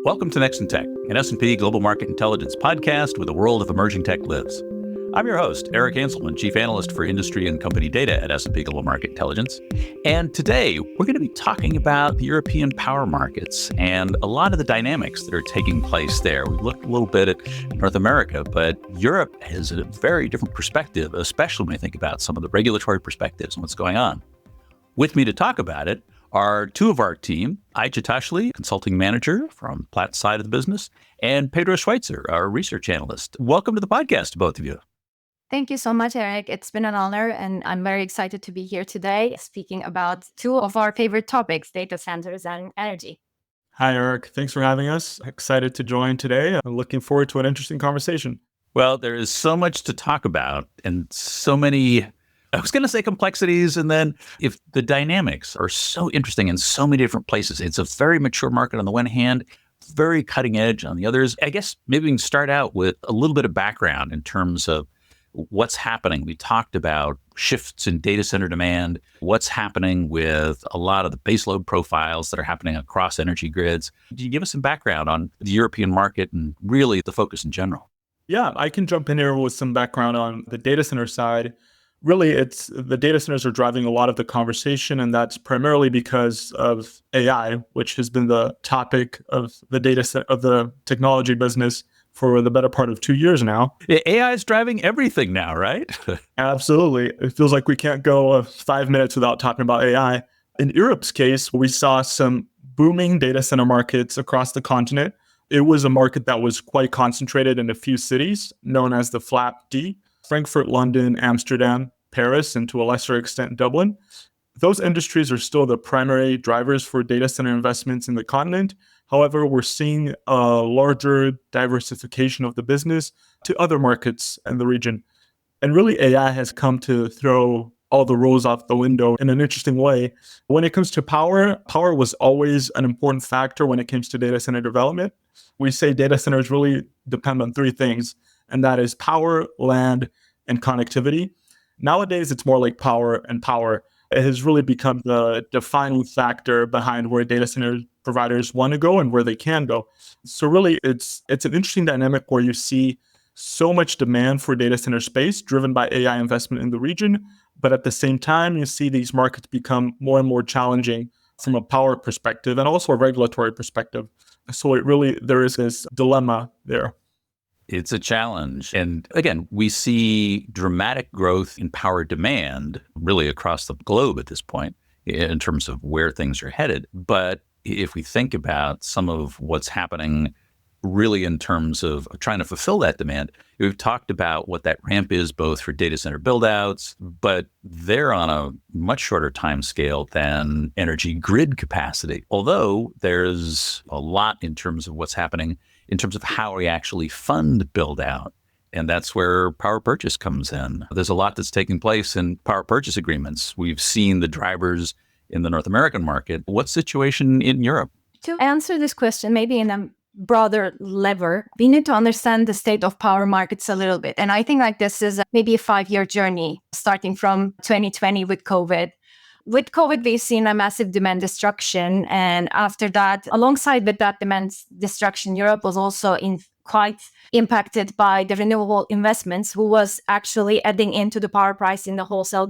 Welcome to Next in Tech, an S&P Global Market Intelligence podcast where the world of emerging tech lives. I'm your host, Eric Hanselman, Chief Analyst for Industry and Company Data at S&P Global Market Intelligence. And today, we're going to be talking about the European power markets and a lot of the dynamics that are taking place there. We've looked a little bit at North America, but Europe has a very different perspective, especially when you think about some of the regulatory perspectives and what's going on. With me to talk about it are two of our team, Aisha Tashley, Consulting Manager from Platts side of the business, and Pedro Schweitzer, our Research Analyst. Welcome to the podcast, both of you. Thank you so much, Eric. It's been an honor, and I'm very excited to be here today speaking about two of our favorite topics, data centers and energy. Hi, Eric. Thanks for having us. Excited to join today. I'm looking forward to an interesting conversation. Well, there is so much to talk about and so many, I was going to say complexities, and then if the dynamics are so interesting in so many different places, it's a very mature market on the one hand, very cutting edge on the others. I guess maybe we can start out with a little bit of background in terms of what's happening. We talked about shifts in data center demand, what's happening with a lot of the baseload profiles that are happening across energy grids. Can you give us some background on the European market and really the focus in general? Yeah, I can jump in here with some background on the data center side. Really, it's the data centers are driving a lot of the conversation, and that's primarily because of AI, which has been the topic of the of the technology business for the better part of 2 years now. AI is driving everything now, right? Absolutely. It feels like we can't go 5 minutes without talking about AI. In Europe's case, we saw some booming data center markets across the continent. It was a market that was quite concentrated in a few cities known as the FLAP-D, Frankfurt, London, Amsterdam, Paris, and to a lesser extent, Dublin. Those industries are still the primary drivers for data center investments in the continent. However, we're seeing a larger diversification of the business to other markets in the region. And really, AI has come to throw all the rules out the window in an interesting way. When it comes to power was always an important factor when it comes to data center development. We say data centers really depend on three things, and that is power, land, and connectivity. Nowadays, it's more like power and power. It has really become the defining factor behind where data center providers want to go and where they can go. So really, it's an interesting dynamic where you see so much demand for data center space driven by AI investment in the region. But at the same time, you see these markets become more and more challenging from a power perspective and also a regulatory perspective. So there is this dilemma there. It's a challenge. And again, we see dramatic growth in power demand really across the globe at this point in terms of where things are headed. But if we think about some of what's happening really in terms of trying to fulfill that demand, we've talked about what that ramp is both for data center buildouts, but they're on a much shorter time scale than energy grid capacity. Although there's a lot in terms of what's happening in terms of how we actually fund build out. And that's where power purchase comes in. There's a lot that's taking place in power purchase agreements. We've seen the drivers in the North American market. What's the situation in Europe? To answer this question, maybe in a broader level, we need to understand the state of power markets a little bit. And I think this is maybe a 5-year journey starting from 2020 with COVID. With COVID, we've seen a massive demand destruction. And after that, alongside with that demand destruction, Europe was also quite impacted by the renewable investments, who was actually adding into the power price in the wholesale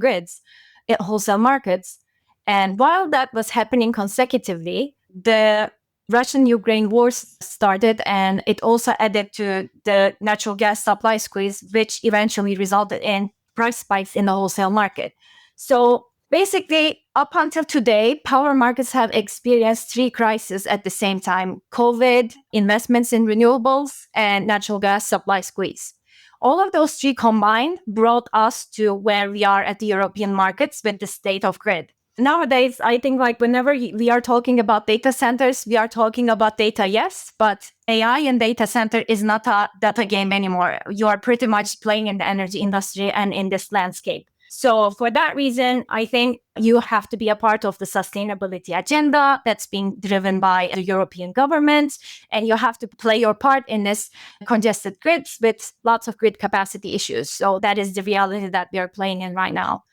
markets. And while that was happening consecutively, the Russian-Ukraine war started, and it also added to the natural gas supply squeeze, which eventually resulted in price spikes in the wholesale market. So basically, up until today, power markets have experienced three crises at the same time: COVID, investments in renewables, and natural gas supply squeeze. All of those three combined brought us to where we are at the European markets with the state of grid. Nowadays, I think whenever we are talking about data centers, we are talking about data, yes, but AI and data center is not a data game anymore. You are pretty much playing in the energy industry and in this landscape. So for that reason, I think you have to be a part of the sustainability agenda that's being driven by the European government, and you have to play your part in this congested grids with lots of grid capacity issues. So that is the reality that we are playing in right now.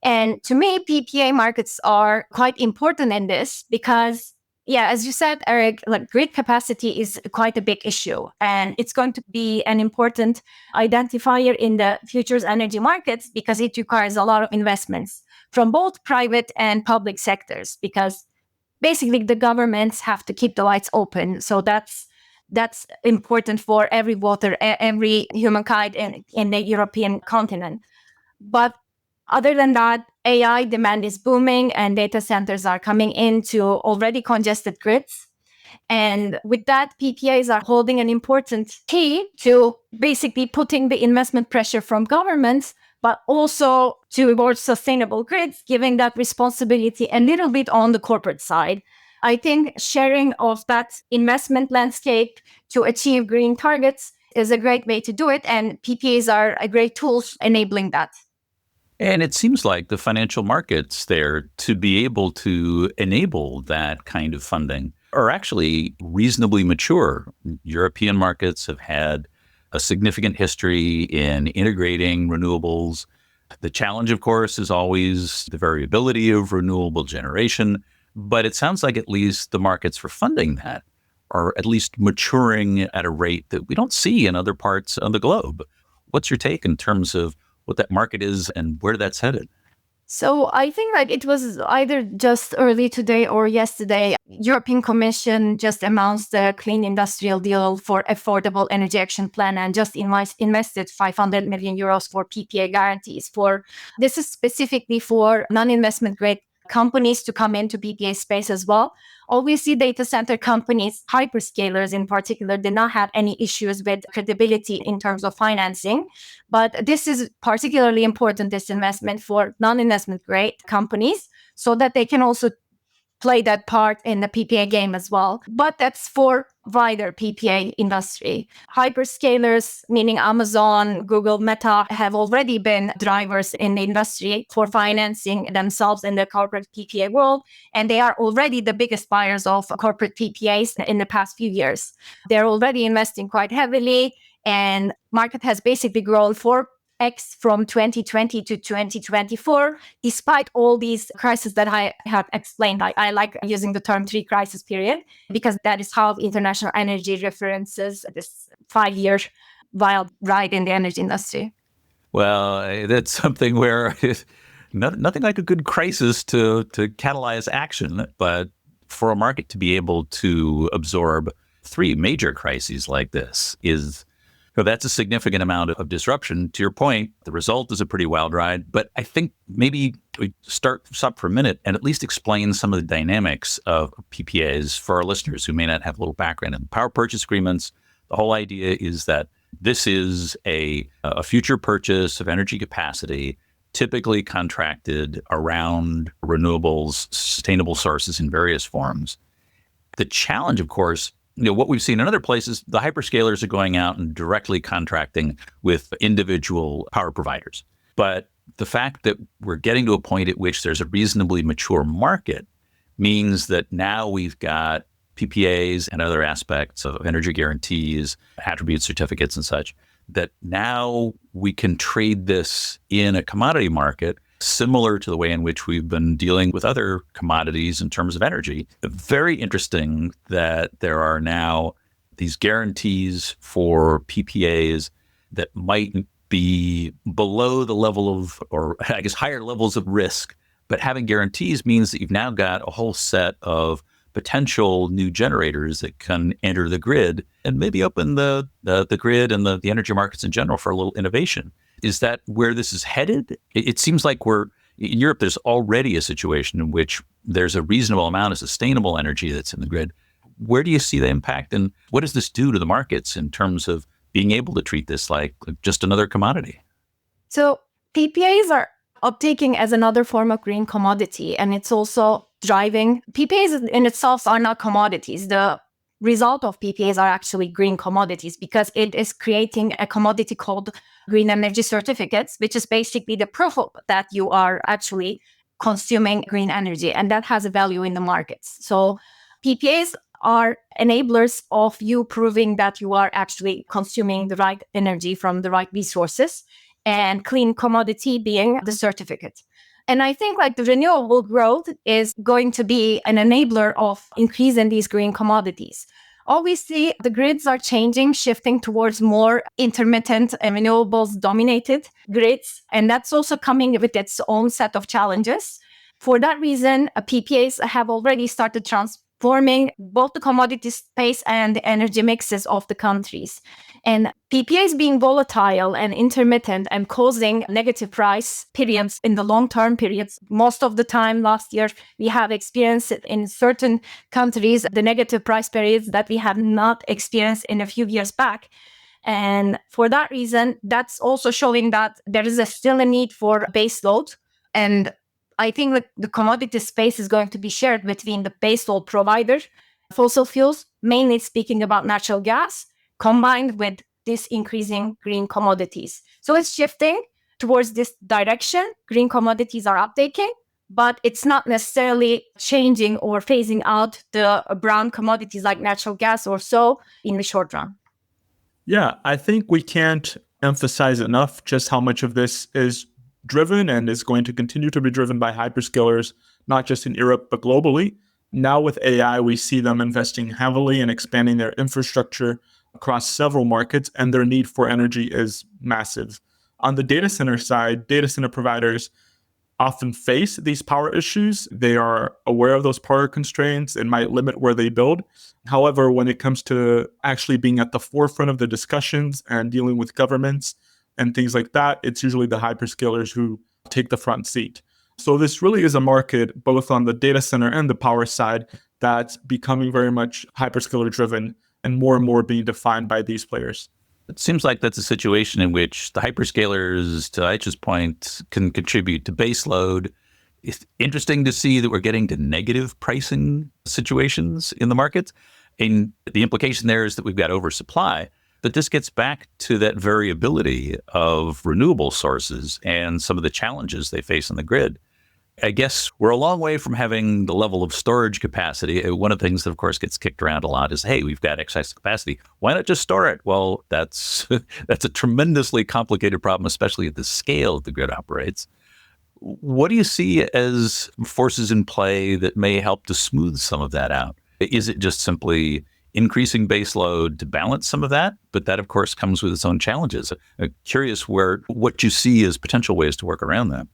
And to me, PPA markets are quite important in this because Yeah, as you said, Eric, like grid capacity is quite a big issue, and it's going to be an important identifier in the futures energy markets because it requires a lot of investments from both private and public sectors, because basically the governments have to keep the lights open. So that's important for every voter, every humankind in the European continent. But other than that, AI demand is booming and data centers are coming into already congested grids. And with that, PPAs are holding an important key to basically putting the investment pressure from governments, but also towards sustainable grids, giving that responsibility a little bit on the corporate side. I think sharing of that investment landscape to achieve green targets is a great way to do it. And PPAs are a great tool enabling that. And it seems like the financial markets there to be able to enable that kind of funding are actually reasonably mature. European markets have had a significant history in integrating renewables. The challenge, of course, is always the variability of renewable generation. But it sounds like at least the markets for funding that are at least maturing at a rate that we don't see in other parts of the globe. What's your take in terms of what that market is and where that's headed? So I think that it was either just early today or yesterday, European Commission just announced the Clean Industrial Deal for Affordable Energy Action Plan and just invested 500 million euros for PPA guarantees. This is specifically for non-investment grade companies to come into PPA space as well. Obviously, data center companies, hyperscalers in particular, did not have any issues with credibility in terms of financing. But this is particularly important, this investment for non-investment grade companies, so that they can also play that part in the PPA game as well. But that's for wider PPA industry. Hyperscalers, meaning Amazon, Google, Meta, have already been drivers in the industry for financing themselves in the corporate PPA world. And they are already the biggest buyers of corporate PPAs in the past few years. They're already investing quite heavily, and market has basically grown 4x from 2020 to 2024, despite all these crises that I have explained. I like using the term 3 crisis period because that is how International Energy references this 5-year wild ride in the energy industry. Well, that's something where nothing like a good crisis to catalyze action, but for a market to be able to absorb 3 major crises like this that's a significant amount of disruption. To your point, the result is a pretty wild ride. But I think maybe we stop for a minute and at least explain some of the dynamics of PPAs for our listeners who may not have a little background in power purchase agreements. The whole idea is that this is a future purchase of energy capacity, typically contracted around renewables, sustainable sources in various forms. The challenge, of course, what we've seen in other places, the hyperscalers are going out and directly contracting with individual power providers. But the fact that we're getting to a point at which there's a reasonably mature market means that now we've got PPAs and other aspects of energy guarantees, attribute certificates and such, that now we can trade this in a commodity market similar to the way in which we've been dealing with other commodities in terms of energy. Very interesting that there are now these guarantees for PPAs that might be below the level of, or I guess higher levels of risk, but having guarantees means that you've now got a whole set of potential new generators that can enter the grid and maybe open the grid and the energy markets in general for a little innovation. Is that where this is headed? It seems like in Europe, there's already a situation in which there's a reasonable amount of sustainable energy that's in the grid. Where do you see the impact, and what does this do to the markets in terms of being able to treat this like just another commodity? So PPAs are uptaking as another form of green commodity, and it's also driving. PPAs in itself are not commodities. The result of PPAs are actually green commodities because it is creating a commodity called green energy certificates, which is basically the proof that you are actually consuming green energy, and that has a value in the markets. So PPAs are enablers of you proving that you are actually consuming the right energy from the right resources, and clean commodity being the certificate. And I think like the renewable growth is going to be an enabler of increase in these green commodities. Obviously, the grids are changing, shifting towards more intermittent and renewables dominated grids. And that's also coming with its own set of challenges. For that reason, PPAs have already started transforming both the commodity space and the energy mixes of the countries. And PPAs being volatile and intermittent and causing negative price periods in the long-term periods. Most of the time last year, we have experienced it in certain countries, the negative price periods that we have not experienced in a few years back. And for that reason, that's also showing that there is still a need for base load. And I think that the commodity space is going to be shared between the base load provider, fossil fuels, mainly speaking about natural gas, combined with this increasing green commodities. So it's shifting towards this direction. Green commodities are uptaking, but it's not necessarily changing or phasing out the brown commodities like natural gas or so in the short run. Yeah, I think we can't emphasize enough just how much of this is driven and is going to continue to be driven by hyperscalers, not just in Europe, but globally. Now with AI, we see them investing heavily and expanding their infrastructure across several markets, and their need for energy is massive. On the data center side, data center providers often face these power issues. They are aware of those power constraints and might limit where they build. However, when it comes to actually being at the forefront of the discussions and dealing with governments and things like that, it's usually the hyperscalers who take the front seat. So this really is a market, both on the data center and the power side, that's becoming very much hyperscaler driven and more being defined by these players. It seems like that's a situation in which the hyperscalers, to Aisha's point, can contribute to base load. It's interesting to see that we're getting to negative pricing situations in the markets. And the implication there is that we've got oversupply. But this gets back to that variability of renewable sources and some of the challenges they face on the grid. I guess we're a long way from having the level of storage capacity. One of the things that, of course, gets kicked around a lot is, hey, we've got excess capacity. Why not just store it? Well, that's a tremendously complicated problem, especially at the scale the grid operates. What do you see as forces in play that may help to smooth some of that out? Is it just simply increasing base load to balance some of that? But that, of course, comes with its own challenges. I'm curious what you see as potential ways to work around that.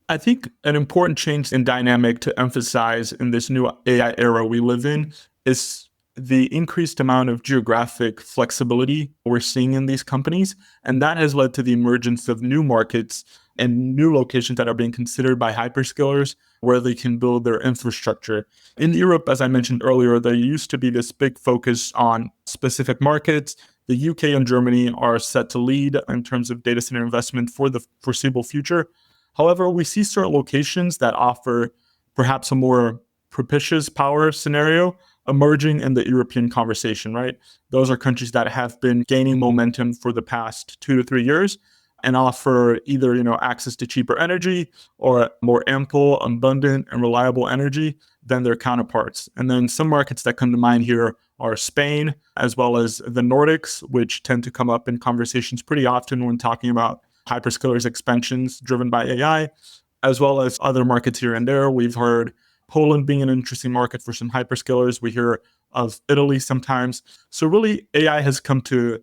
I think an important change in dynamic to emphasize in this new AI era we live in is the increased amount of geographic flexibility we're seeing in these companies. And that has led to the emergence of new markets and new locations that are being considered by hyperscalers where they can build their infrastructure. In Europe, as I mentioned earlier, there used to be this big focus on specific markets. The UK and Germany are set to lead in terms of data center investment for the foreseeable future. However, we see certain locations that offer perhaps a more propitious power scenario emerging in the European conversation, right? Those are countries that have been gaining momentum for the past 2 to 3 years and offer either, access to cheaper energy or more ample, abundant, and reliable energy than their counterparts. And then some markets that come to mind here are Spain, as well as the Nordics, which tend to come up in conversations pretty often when talking about hyperscalers expansions driven by AI, as well as other markets here and there. We've heard Poland being an interesting market for some hyperscalers. We hear of Italy sometimes. So really, AI has come to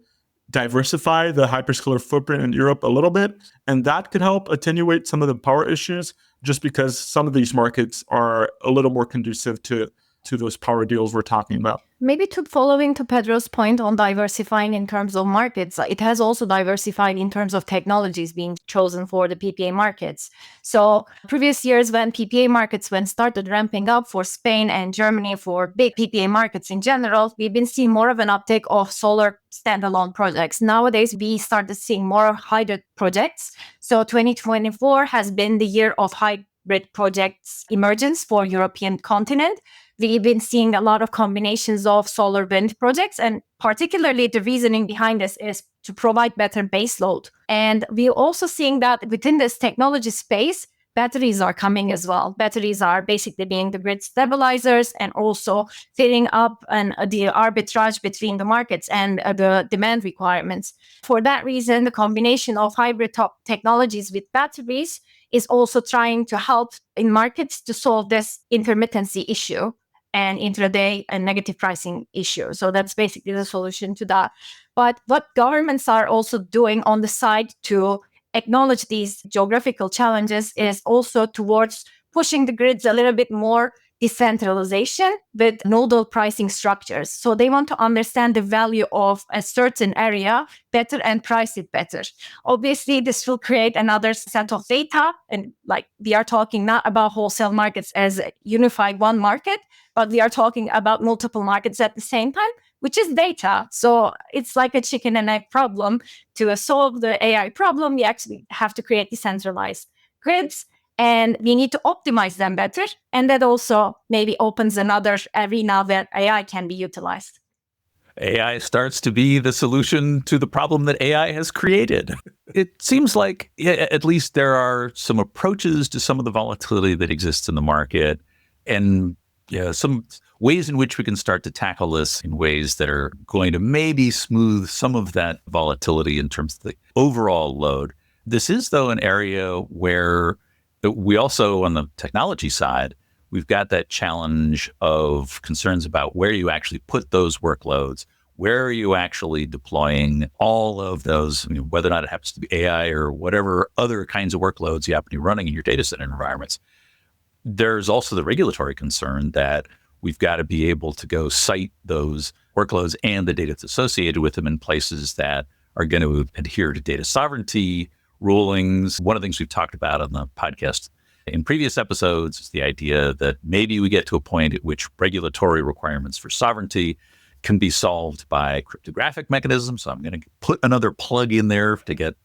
diversify the hyperscaler footprint in Europe a little bit, and that could help attenuate some of the power issues just because some of these markets are a little more conducive to those power deals we're talking about. Maybe following to Pedro's point on diversifying in terms of markets, it has also diversified in terms of technologies being chosen for the PPA markets. So previous years when PPA markets started ramping up for Spain and Germany for big PPA markets in general, we've been seeing more of an uptake of solar standalone projects. Nowadays, we started seeing more hybrid projects. So 2024 has been the year of hybrid projects emergence for European continent. We've been seeing a lot of combinations of solar wind projects, and particularly the reasoning behind this is to provide better base load. And we're also seeing that within this technology space, batteries are coming as well. Batteries are basically being the grid stabilizers and also filling up the arbitrage between the markets and the demand requirements. For that reason, the combination of hybrid top technologies with batteries is also trying to help in markets to solve this intermittency issue and intraday and negative pricing issue. So that's basically the solution to that. But what governments are also doing on the side to acknowledge these geographical challenges is also towards pushing the grids a little bit more decentralization with nodal pricing structures. So they want to understand the value of a certain area better and price it better. Obviously, this will create another set of data. And like we are talking not about wholesale markets as a unified one market, but we are talking about multiple markets at the same time, which is data. So it's like a chicken and egg problem. To solve the AI problem, we actually have to create decentralized grids. And we need to optimize them better. And that also maybe opens another arena where AI can be utilized. AI starts to be the solution to the problem that AI has created. It seems like at least there are some approaches to some of the volatility that exists in the market, and some ways in which we can start to tackle this in ways that are going to maybe smooth some of that volatility in terms of the overall load. This is, though, an area where we also, on the technology side, we've got that challenge of concerns about where you actually put those workloads, where are you actually deploying all of those, whether or not it happens to be AI or whatever other kinds of workloads you happen to be running in your data center environments. There's also the regulatory concern that we've got to be able to go cite those workloads and the data that's associated with them in places that are going to adhere to data sovereignty rulings. One of the things we've talked about on the podcast in previous episodes is the idea that maybe we get to a point at which regulatory requirements for sovereignty can be solved by cryptographic mechanisms. So I'm going to put another plug in there to get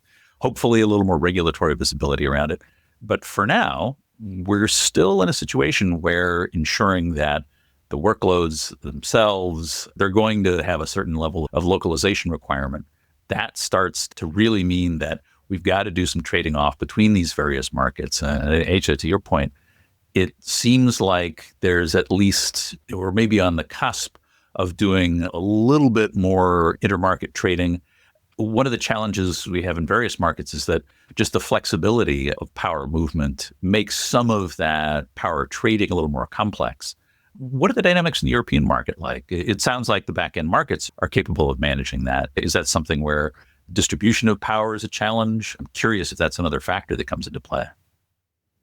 hopefully a little more regulatory visibility around it. But for now, we're still in a situation where ensuring that the workloads themselves, they're going to have a certain level of localization requirement. That starts to really mean that we've got to do some trading off between these various markets. Aisha, to your point, it seems like there's at least, or maybe on the cusp of doing a little bit more intermarket trading. One of the challenges we have in various markets is that just the flexibility of power movement makes some of that power trading a little more complex. What are the dynamics in the European market like? It sounds like the back-end markets are capable of managing that. Is that something where distribution of power is a challenge? I'm curious if that's another factor that comes into play.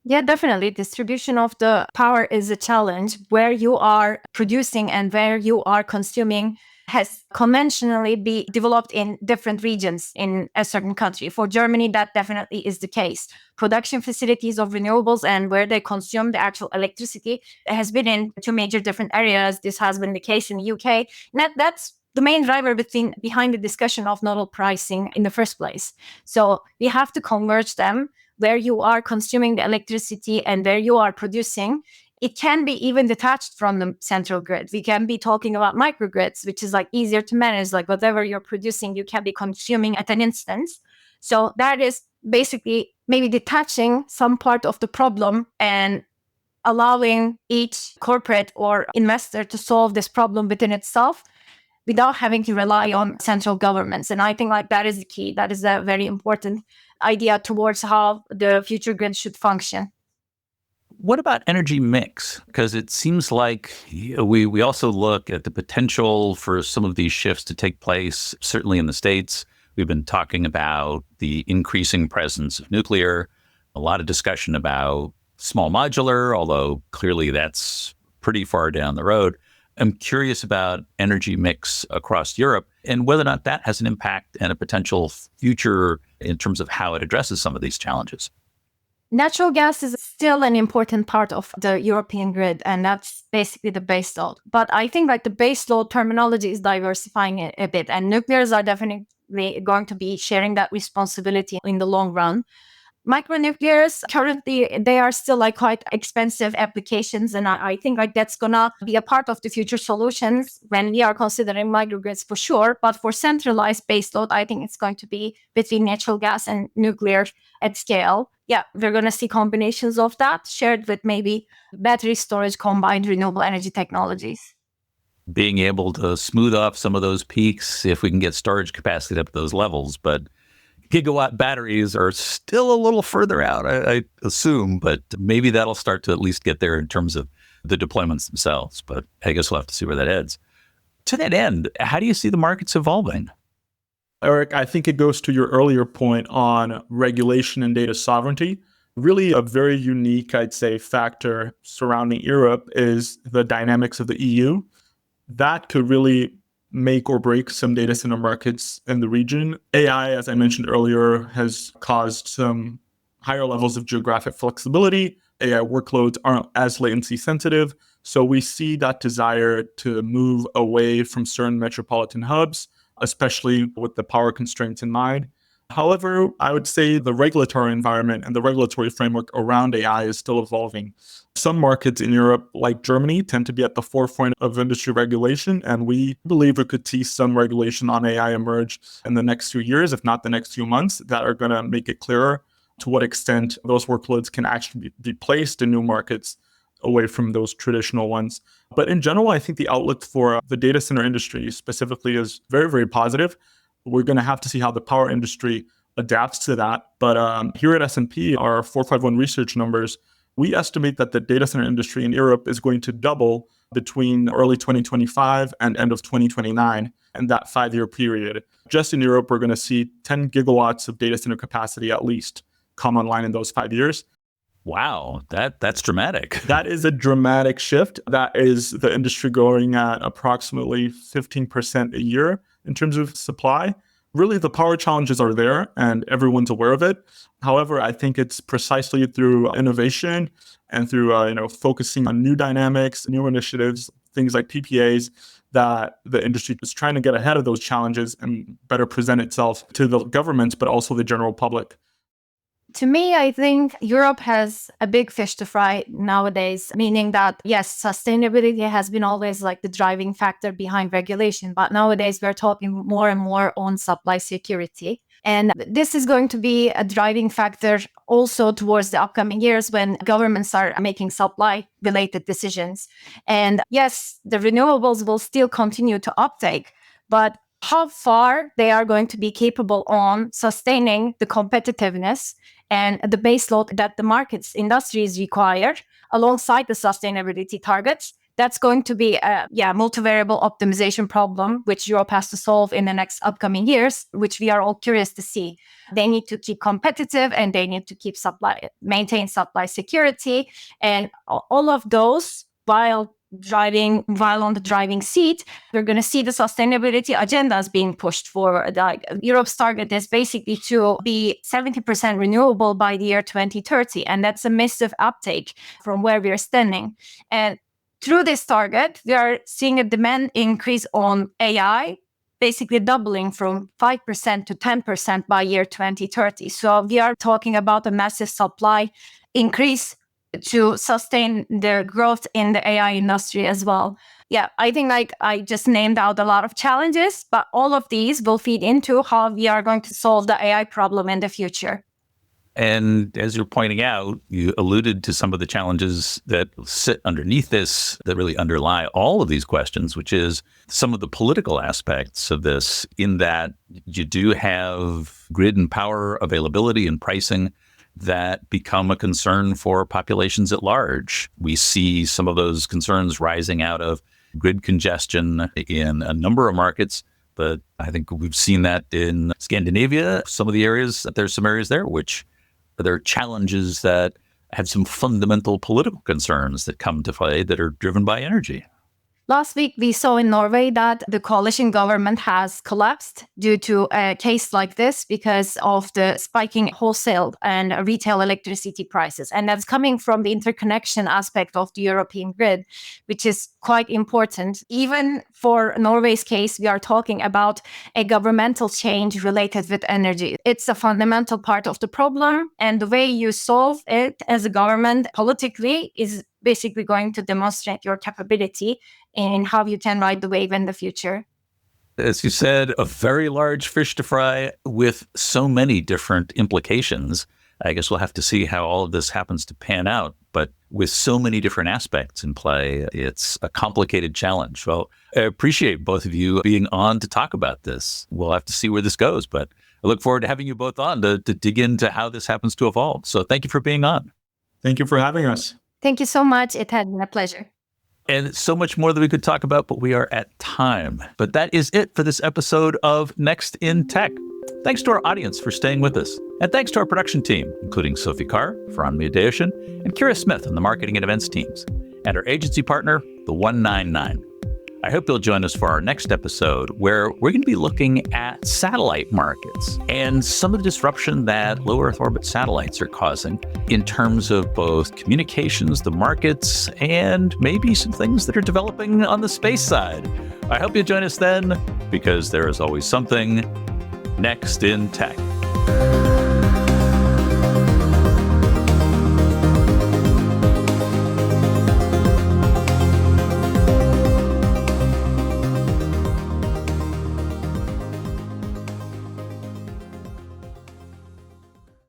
Yeah, definitely. Distribution of the power is a challenge. Where you are producing and where you are consuming has conventionally been developed in different regions in a certain country. For Germany, that definitely is the case. Production facilities of renewables and where they consume the actual electricity has been in two major different areas. This has been the case in the UK. And that's the main driver behind the discussion of nodal pricing in the first place. So we have to converge them where you are consuming the electricity and where you are producing. It can be even detached from the central grid. We can be talking about microgrids, which is like easier to manage, like whatever you're producing, you can be consuming at an instance. So that is basically maybe detaching some part of the problem and allowing each corporate or investor to solve this problem within itself without having to rely on central governments. And I think like that is the key. That is a very important idea towards how the future grid should function. What about energy mix? Because it seems like we also look at the potential for some of these shifts to take place, certainly in the States. We've been talking about the increasing presence of nuclear, a lot of discussion about small modular, although clearly that's pretty far down the road. I'm curious about energy mix across Europe and whether or not that has an impact and a potential future in terms of how it addresses some of these challenges. Natural gas is still an important part of the European grid, and that's basically the base load. But I think like the base load terminology is diversifying a bit, and nuclears are definitely going to be sharing that responsibility in the long run. Micronuclears, currently, they are still like quite expensive applications. And I think like that's going to be a part of the future solutions when we are considering microgrids for sure. But for centralized baseload, I think it's going to be between natural gas and nuclear at scale. Yeah, we're going to see combinations of that shared with maybe battery storage, combined renewable energy technologies. Being able to smooth off some of those peaks if we can get storage capacity up to those levels. But gigawatt batteries are still a little further out, I assume, but maybe that'll start to at least get there in terms of the deployments themselves. But I guess we'll have to see where that heads. To that end, how do you see the markets evolving? Eric, I think it goes to your earlier point on regulation and data sovereignty. Really, a very unique, I'd say, factor surrounding Europe is the dynamics of the EU. That could really make or break some data center markets in the region. AI, as I mentioned earlier, has caused some higher levels of geographic flexibility. AI workloads aren't as latency sensitive. So we see that desire to move away from certain metropolitan hubs, especially with the power constraints in mind. However, I would say the regulatory environment and the regulatory framework around AI is still evolving. Some markets in Europe, like Germany, tend to be at the forefront of industry regulation, and we believe we could see some regulation on AI emerge in the next few years, if not the next few months, that are going to make it clearer to what extent those workloads can actually be placed in new markets away from those traditional ones. But in general, I think the outlook for the data center industry specifically is very, very positive. We're going to have to see how the power industry adapts to that. But here at S&P, our 451 research numbers, we estimate that the data center industry in Europe is going to double between early 2025 and end of 2029 in that 5-year period. Just in Europe, we're going to see 10 gigawatts of data center capacity at least come online in those 5 years. Wow, that's dramatic. That is a dramatic shift. That is the industry growing at approximately 15% a year in terms of supply. Really, the power challenges are there and everyone's aware of it. However, I think it's precisely through innovation and through focusing on new dynamics, new initiatives, things like PPAs, that the industry is trying to get ahead of those challenges and better present itself to the governments, but also the general public. To me, I think Europe has a big fish to fry nowadays, meaning that, yes, sustainability has been always like the driving factor behind regulation. But nowadays, we're talking more and more on supply security. And this is going to be a driving factor also towards the upcoming years when governments are making supply-related decisions. And yes, the renewables will still continue to uptake, but how far they are going to be capable on sustaining the competitiveness and the baseload that the markets industries require alongside the sustainability targets, that's going to be a multivariable optimization problem, which Europe has to solve in the next upcoming years, which we are all curious to see. They need to keep competitive and they need to keep maintain supply security, and all of those while on the driving seat, we're going to see the sustainability agendas being pushed forward. Like Europe's target is basically to be 70% renewable by the year 2030, and that's a massive uptake from where we're standing. And through this target, we are seeing a demand increase on AI, basically doubling from 5% to 10% by year 2030. So we are talking about a massive supply increase to sustain the growth in the AI industry as well. Yeah, I think I just named out a lot of challenges, but all of these will feed into how we are going to solve the AI problem in the future. And as you're pointing out, you alluded to some of the challenges that sit underneath this, that really underlie all of these questions, which is some of the political aspects of this, in that you do have grid and power availability and pricing that become a concern for populations at large. We see some of those concerns rising out of grid congestion in a number of markets, but I think we've seen that in Scandinavia, some of the areas, there's some areas there which there are challenges that have some fundamental political concerns that come to play that are driven by energy. Last week, we saw in Norway that the coalition government has collapsed due to a case like this because of the spiking wholesale and retail electricity prices. And that's coming from the interconnection aspect of the European grid, which is quite important. Even for Norway's case, we are talking about a governmental change related with energy. It's a fundamental part of the problem. And the way you solve it as a government politically is basically going to demonstrate your capability in how you can ride the wave in the future. As you said, a very large fish to fry with so many different implications. I guess we'll have to see how all of this happens to pan out. But with so many different aspects in play, it's a complicated challenge. Well, I appreciate both of you being on to talk about this. We'll have to see where this goes, but I look forward to having you both on to dig into how this happens to evolve. So thank you for being on. Thank you for having us. Thank you so much. It had been a pleasure. And so much more that we could talk about, but we are at time. But that is it for this episode of Next in Tech. Thanks to our audience for staying with us. And thanks to our production team, including Sophie Carr, Faran Miadeoshan, and Kira Smith on the marketing and events teams, and our agency partner, the 199. I hope you'll join us for our next episode, where we're going to be looking at satellite markets and some of the disruption that low Earth orbit satellites are causing in terms of both communications, the markets, and maybe some things that are developing on the space side. I hope you join us then, because there is always something next in tech.